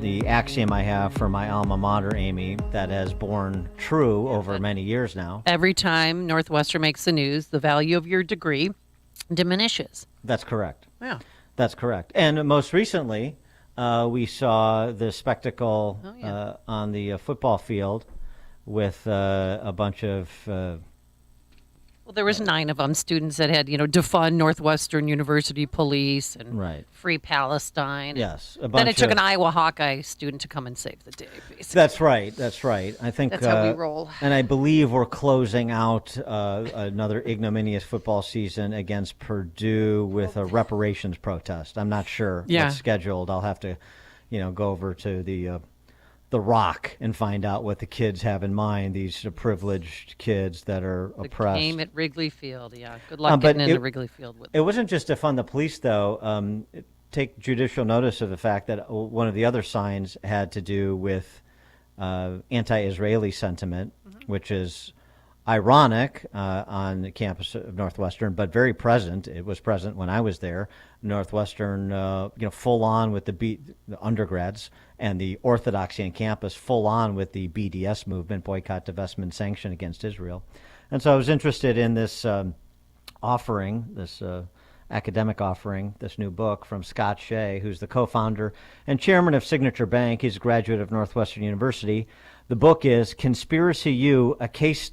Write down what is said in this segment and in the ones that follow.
the axiom I have for my alma mater, Amy, that has borne true over many years now. Every time Northwestern makes the news, the value of your degree diminishes. That's correct. Yeah. That's correct. And most recently, we saw the spectacle on the football field with a bunch of Well, there was 9 of them, students that had, defund Northwestern University Police and Free Palestine. Yes. Then it took an Iowa Hawkeye student to come and save the day, basically. That's right. That's right. I think that's how we roll. And I believe we're closing out another ignominious football season against Purdue with a reparations protest. I'm not sure what's scheduled. I'll have to, go over to the Rock and find out what the kids have in mind, these privileged kids that are oppressed. The game at Wrigley Field, yeah. Good luck getting into Wrigley Field with them. It wasn't just to fund the police, though. Take judicial notice of the fact that one of the other signs had to do with anti-Israeli sentiment, which is ironic on the campus of Northwestern, but very present. It was present when I was there. Northwestern, full on with the undergrads, and the Orthodoxy on campus full on with the BDS movement, boycott, divestment, sanction against Israel. And so I was interested in this offering, this academic offering, this new book from Scott Shay, who's the co-founder and chairman of Signature Bank. He's a graduate of Northwestern University. The book is Conspiracy U, a case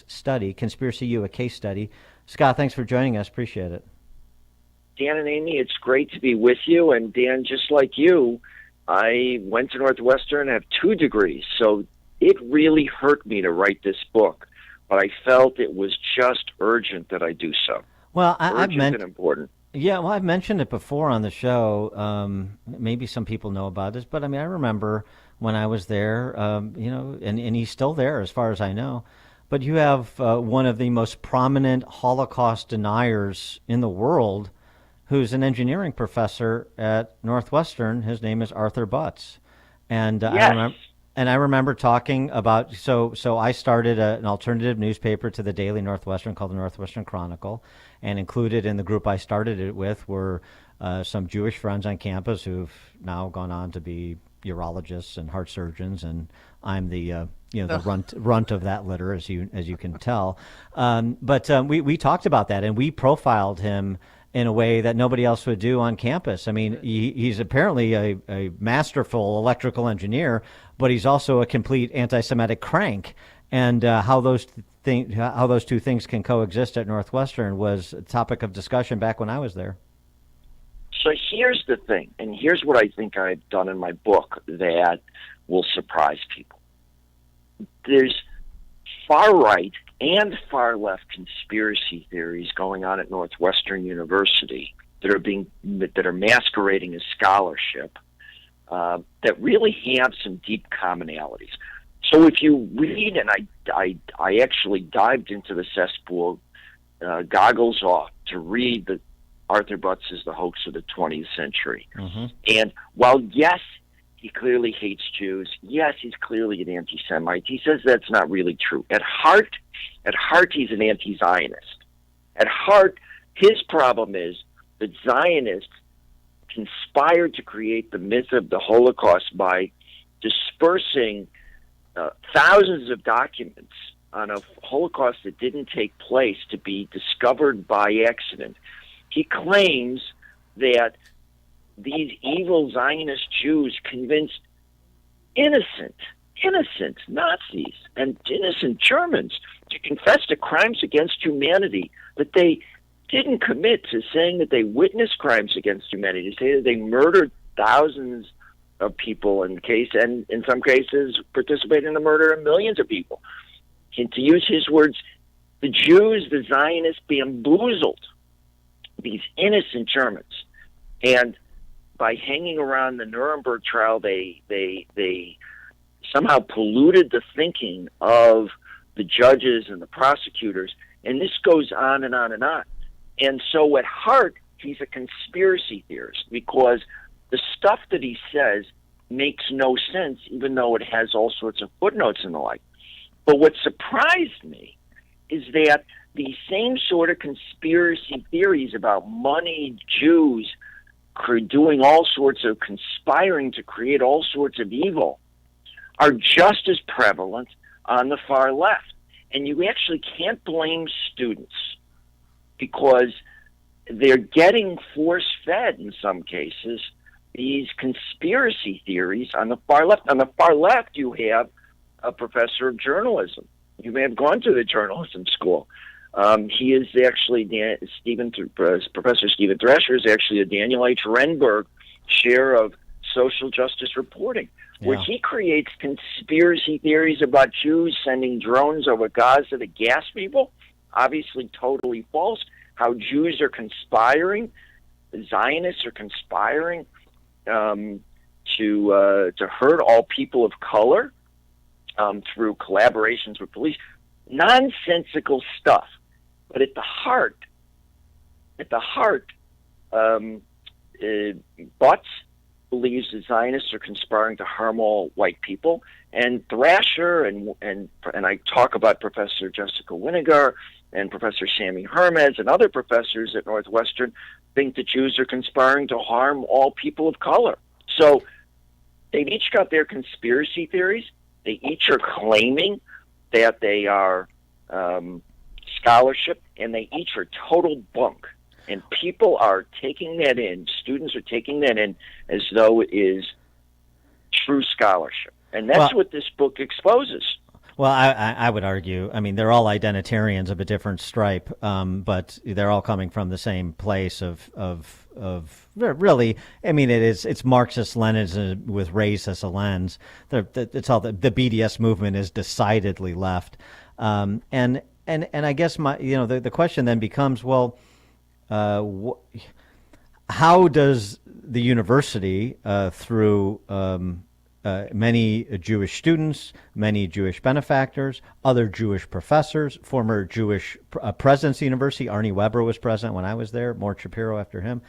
study. Conspiracy U, a case study. Scott, thanks for joining us. Appreciate it. Dan and Amy, it's great to be with you. And Dan, just like you, I went to Northwestern and have 2 degrees. So it really hurt me to write this book, but I felt it was just urgent that I do so. Well, I've mentioned important. Yeah, well, I've mentioned it before on the show. Maybe some people know about this, but I remember when I was there, and he's still there as far as I know. But you have one of the most prominent Holocaust deniers in the world, who's an engineering professor at Northwestern. His name is Arthur Butts. And yes. I remember talking about, so I started an alternative newspaper to the Daily Northwestern called the Northwestern Chronicle, and included in the group I started it with were some Jewish friends on campus who've now gone on to be urologists and heart surgeons, and I'm the runt of that litter, as you can tell. But we talked about that, and we profiled him in a way that nobody else would do on campus. He's apparently a masterful electrical engineer, but he's also a complete anti-Semitic crank. And how those 2 things can coexist at Northwestern was a topic of discussion back when I was there. So here's the thing, and here's what I think I've done in my book that will surprise people. There's far-right and far-left conspiracy theories going on at Northwestern University that are masquerading as scholarship that really have some deep commonalities. So if you read, and I actually dived into the cesspool, goggles off, to read that Arthur Butts is the hoax of the 20th century. Mm-hmm. And while, yes, he clearly hates Jews, yes, he's clearly an anti-Semite, he says that's not really true. At heart, he's an anti-Zionist. At heart, his problem is that Zionists conspired to create the myth of the Holocaust by dispersing thousands of documents on a Holocaust that didn't take place to be discovered by accident. He claims that these evil Zionist Jews convinced innocent Nazis and innocent Germans to confess to crimes against humanity that they didn't commit, to saying that they witnessed crimes against humanity, to say that they murdered thousands of people and in some cases participated in the murder of millions of people. And to use his words, the Jews, the Zionists, bamboozled these innocent Germans. And by hanging around the Nuremberg trial, they somehow polluted the thinking of the judges and the prosecutors. And this goes on and on and on. And so at heart, he's a conspiracy theorist, because the stuff that he says makes no sense, even though it has all sorts of footnotes and the like. But what surprised me is that these same sort of conspiracy theories about moneyed Jews doing all sorts of conspiring to create all sorts of evil are just as prevalent on the far left. And you actually can't blame students because they're getting force-fed, in some cases, these conspiracy theories on the far left. On the far left, you have a professor of journalism. You may have gone to the journalism school. He is actually, Professor Stephen Thrasher is actually a Daniel H. Renberg chair of social justice reporting, where he creates conspiracy theories about Jews sending drones over Gaza to gas people. Obviously totally false. How Jews are conspiring, the Zionists are conspiring to hurt all people of color through collaborations with police. Nonsensical stuff. But at the heart, Butts believes the Zionists are conspiring to harm all white people, and Thrasher and I talk about Professor Jessica Winiger and Professor Sammy Hermes and other professors at Northwestern think that Jews are conspiring to harm all people of color. So they've each got their conspiracy theories. They each are claiming that they are scholarship, and they each are total bunk. And people are taking that in, students are taking that in as though it is true scholarship. And that's what this book exposes. Well, I would argue, I mean, they're all identitarians of a different stripe, but they're all coming from the same place of really, I mean, it's Marxist-Leninism with race as a lens. It's all the BDS movement is decidedly left. And I guess the question then becomes, well, how does the university, through many Jewish students, many Jewish benefactors, other Jewish professors, former Jewish presidents of the university, Arnie Weber was president when I was there, Mort Shapiro after him.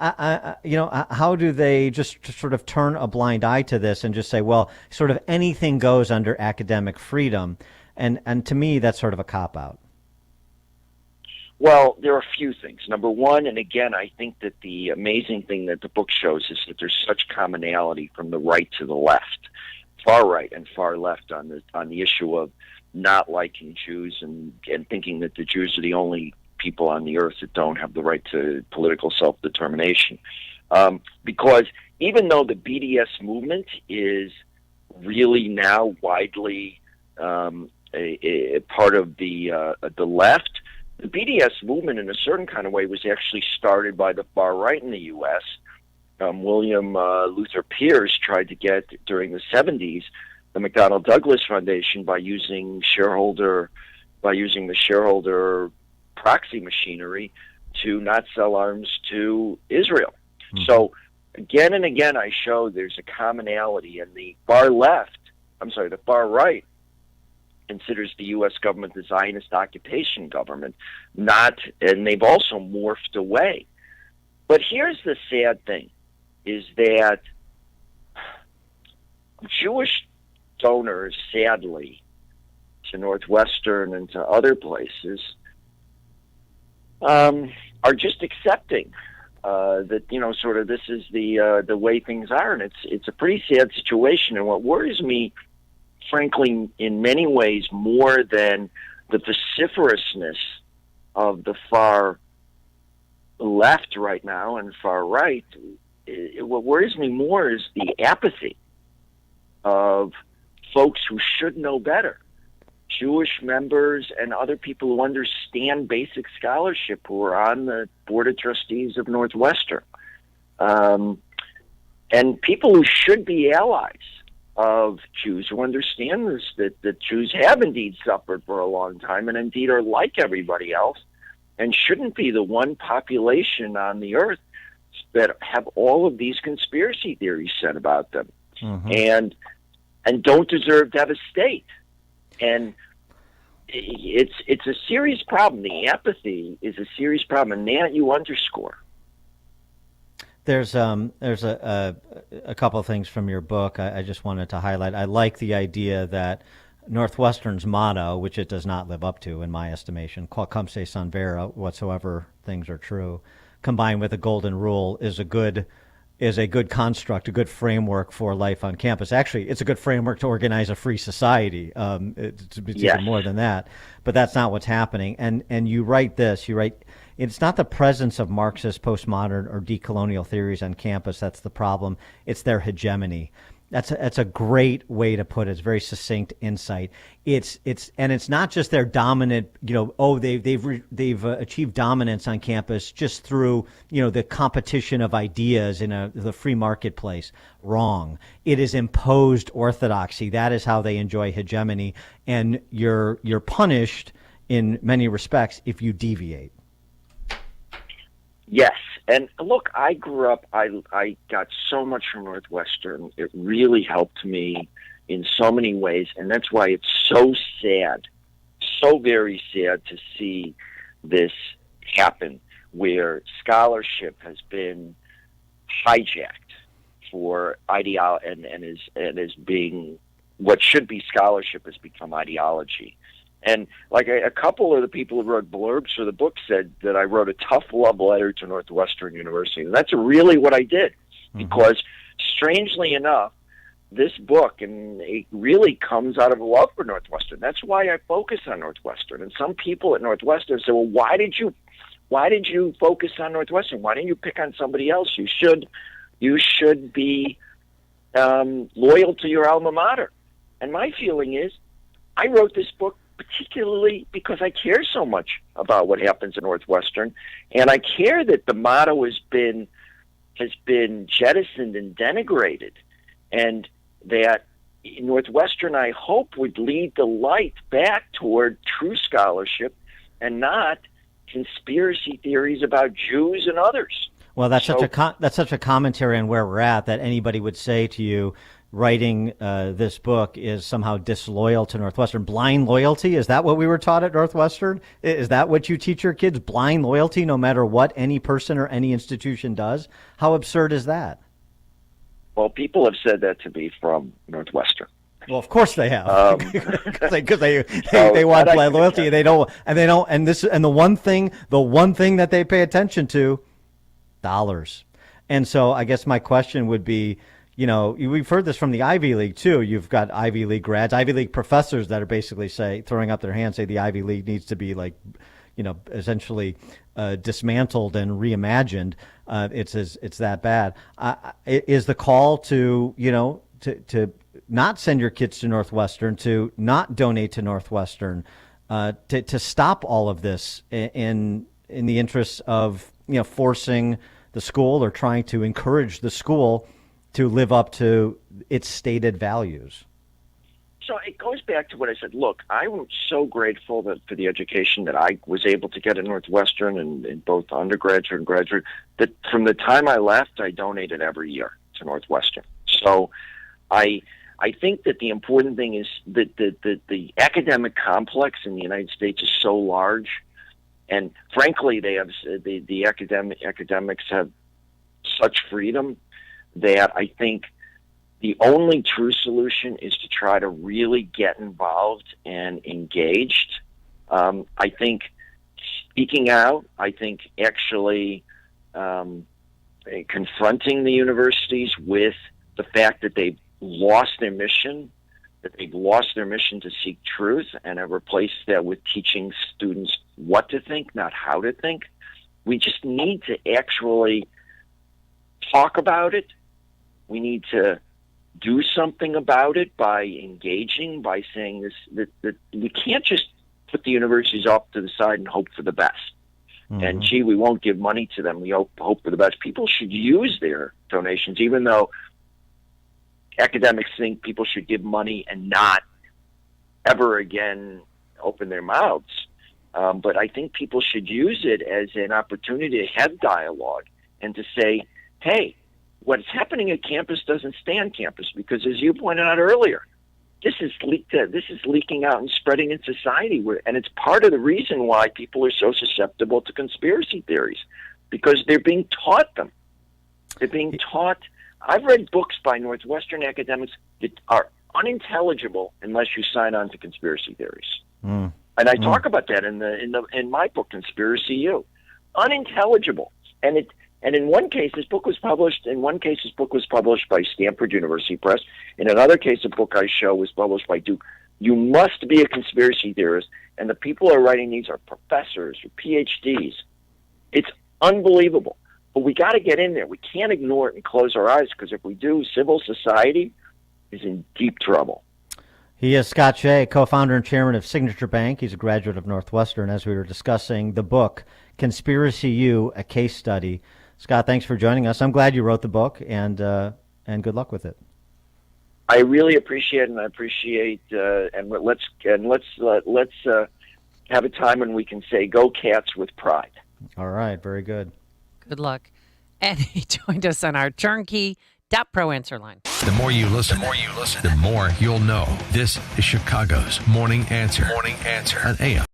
How do they just sort of turn a blind eye to this and just say, well, sort of anything goes under academic freedom? And to me, that's sort of a cop-out. Well, there are a few things. Number one, and again, I think that the amazing thing that the book shows is that there's such commonality from the right to the left, far right and far left on the issue of not liking Jews and thinking that the Jews are the only people on the earth that don't have the right to political self-determination. Because even though the BDS movement is really now widely a part of the left, the BDS movement, in a certain kind of way, was actually started by the far right in the U.S. William Luther Pierce tried to get, during the 70s, the McDonnell Douglas Foundation by using the shareholder proxy machinery to not sell arms to Israel. Mm-hmm. So again and again, I show there's a commonality, and the far right considers the U.S. government the Zionist occupation government, and they've also morphed away. But here's the sad thing, is that Jewish donors, sadly, to Northwestern and to other places, are just accepting that, sort of this is the way things are, and it's a pretty sad situation. And what worries me, frankly, in many ways, more than the vociferousness of the far left right now and far right, what worries me more is the apathy of folks who should know better, Jewish members and other people who understand basic scholarship, who are on the board of trustees of Northwestern, and people who should be allies of Jews, who understand this, that Jews have indeed suffered for a long time and indeed are like everybody else and shouldn't be the one population on the earth that have all of these conspiracy theories said about them, and don't deserve to have a state. And it's a serious problem. The apathy is a serious problem, and that you underscore. There's a couple of things from your book I just wanted to highlight. I like the idea that Northwestern's motto, which it does not live up to in my estimation, "Quam se san vera," whatsoever things are true, combined with a golden rule, is a good is a good construct, a good framework for life on campus. Actually, it's a good framework to organize a free society. It's even more than that, but that's not what's happening. And you write this. You write, it's not the presence of Marxist, postmodern, or decolonial theories on campus that's the problem. It's their hegemony. That's a great way to put it. It's very succinct insight. It's not just their dominant, they've achieved dominance on campus just through, the competition of ideas in the free marketplace. Wrong. It is imposed orthodoxy. That is how they enjoy hegemony, and you're punished in many respects if you deviate. Yes. And look, I grew up, I got so much from Northwestern. It really helped me in so many ways. And that's why it's so sad, so very sad to see this happen, where scholarship has been hijacked for ideology and is being, what should be scholarship has become ideology. And like a couple of the people who wrote blurbs for the book said that I wrote a tough love letter to Northwestern University. And that's really what I did, because strangely enough, this book, and it really comes out of a love for Northwestern. That's why I focus on Northwestern. And some people at Northwestern say, well, why did you focus on Northwestern? Why didn't you pick on somebody else? You should be loyal to your alma mater. And my feeling is, I wrote this book particularly because I care so much about what happens at Northwestern, and I care that the motto has been jettisoned and denigrated, and that Northwestern, I hope, would lead the light back toward true scholarship and not conspiracy theories about Jews and others. Well, that's such a commentary on where we're at, that anybody would say to you, writing this book is somehow disloyal to Northwestern. Blind loyalty? Is that what we were taught at Northwestern? Is that what you teach your kids? Blind loyalty, no matter what any person or any institution does? How absurd is that? Well, people have said that to me from Northwestern. Well, of course they have, because they want blind loyalty, and the one thing that they pay attention to, dollars. And so I guess my question would be, we've heard this from the Ivy League too. You've got Ivy League grads, Ivy League professors that are basically throwing up their hands, say the Ivy League needs to be essentially dismantled and reimagined. It's that bad. Is the call to not send your kids to Northwestern, to not donate to Northwestern, to stop all of this in the interests of forcing the school, or trying to encourage the school to live up to its stated values? So it goes back to what I said. Look, I'm so grateful for the education that I was able to get at Northwestern, and in both undergraduate and graduate, that from the time I left, I donated every year to Northwestern. So I think that the important thing is that the academic complex in the United States is so large, and frankly, they have the academics have such freedom that I think the only true solution is to try to really get involved and engaged. I think speaking out, I think actually confronting the universities with the fact that they've lost their mission, to seek truth, and have replaced that with teaching students what to think, not how to think. We just need to actually talk about it. We need to do something about it by engaging, by saying this, that we can't just put the universities off to the side and hope for the best. Mm-hmm. And gee, we won't give money to them. We hope for the best. People should use their donations, even though academics think people should give money and not ever again open their mouths. But I think people should use it as an opportunity to have dialogue and to say, hey, what's happening at campus doesn't stay on campus, because as you pointed out earlier, this is leaking out and spreading in society, and it's part of the reason why people are so susceptible to conspiracy theories, because they're being taught them. They're being taught. I've read books by Northwestern academics that are unintelligible unless you sign on to conspiracy theories. And I talk about that in my book, Conspiracy U. Unintelligible. And And in one case, his book was published. In one case, his book was published by Stanford University Press. In another case, a book I show was published by Duke. You must be a conspiracy theorist, and the people who are writing these are professors or PhDs. It's unbelievable. But we got to get in there. We can't ignore it and close our eyes, because if we do, civil society is in deep trouble. He is Scott Shay, co-founder and chairman of Signature Bank. He's a graduate of Northwestern, as we were discussing the book, Conspiracy U, A Case Study. Scott, thanks for joining us. I'm glad you wrote the book, and good luck with it. I really appreciate it, and I appreciate and let's have a time when we can say "Go Cats" with pride. All right, very good. Good luck. And he joined us on our turnkey.pro answer line. The more you listen, the more you'll know. This is Chicago's Morning Answer. Morning Answer on AM